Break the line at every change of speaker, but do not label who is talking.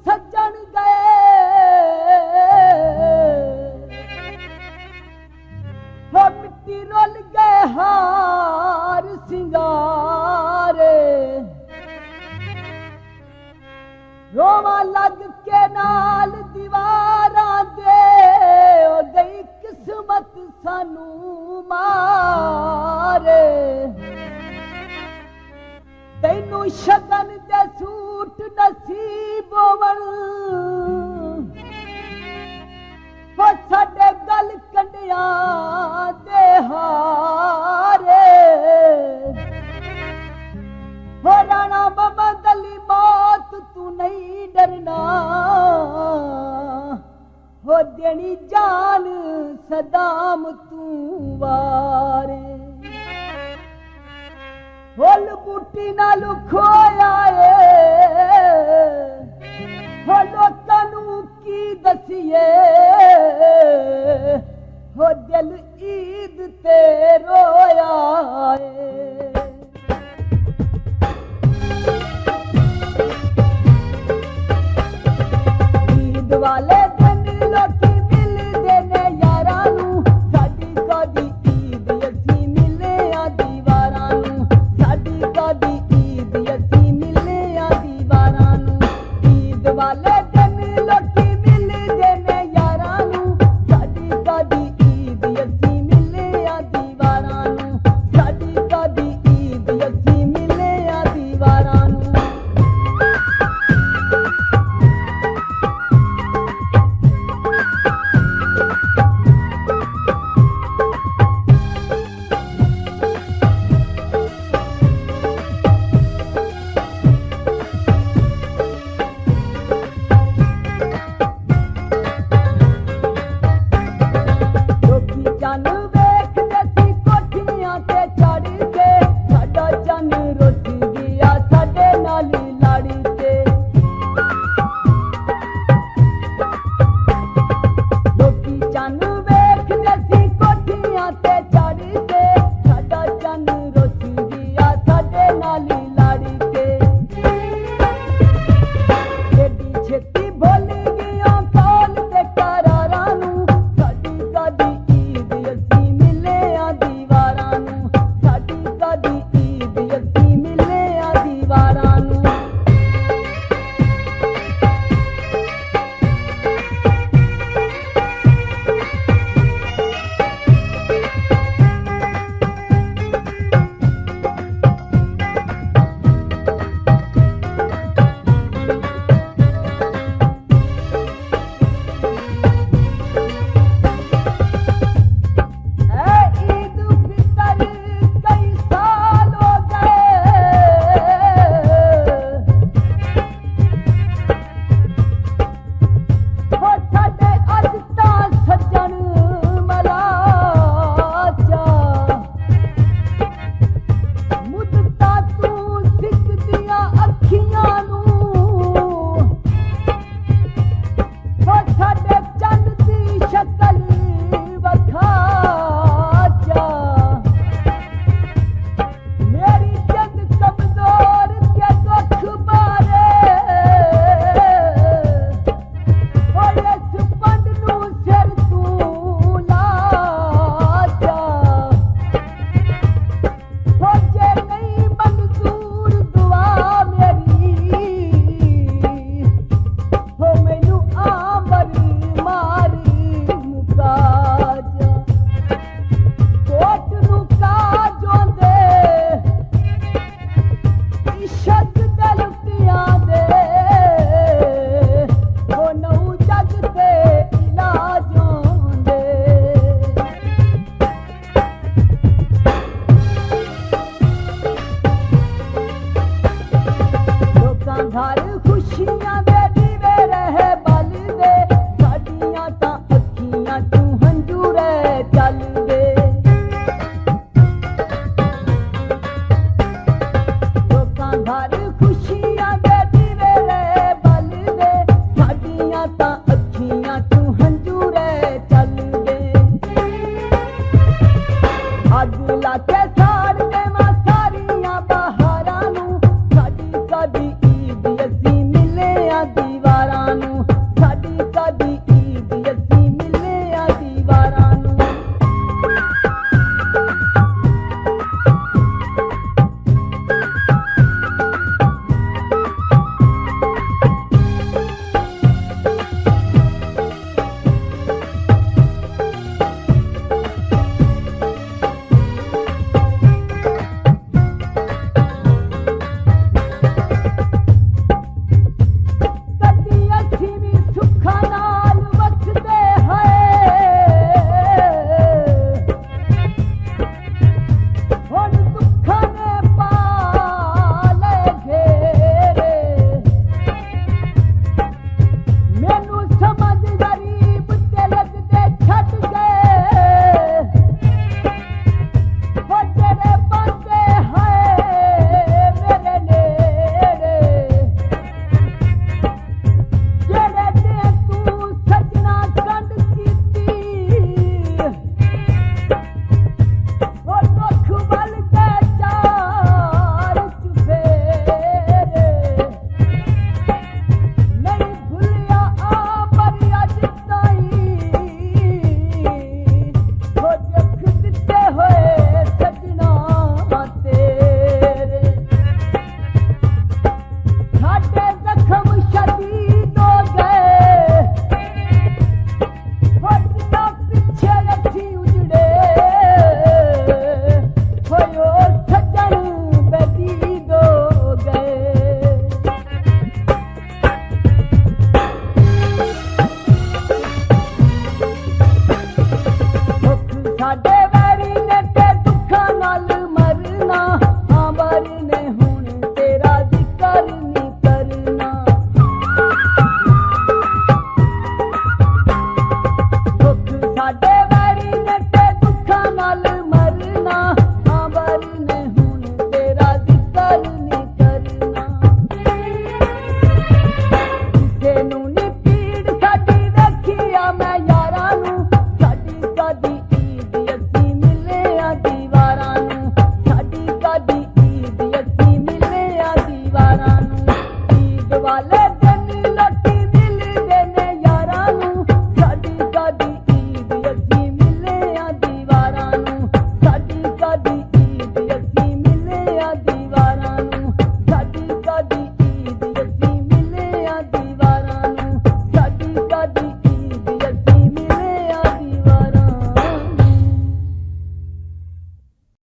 सज्जन गए हो मिट्टी रोल गए हार सिंगारे रोवा लग के नाल दीवारां दे ओ गई किस्मत सानू मारे तैनू शगन दे सूट नसीब होवन हो साडे गल कंडियां दे हारे हो राणा बाबा दली मौत तू नहीं डरना हो देनी जान सदाम तू वारे फुल बूटी नाल खोया हो लोकां नू की दसिए हो दिल ईद ते रोया ईद वाले दिन लोकी मिलदे ने यारां नू साडी कदी ईद असीं मिले आ दीवारां नू साडी कदी ईद असीं मिले आ दीवारां नू ईद वाले दिन लोकी मिलदे ने यारां नू साडी कदी ईद असीं मिले आ दीवारां नू साडी कदी ईद असीं मिले आ दीवारां नू घर खुशियां दे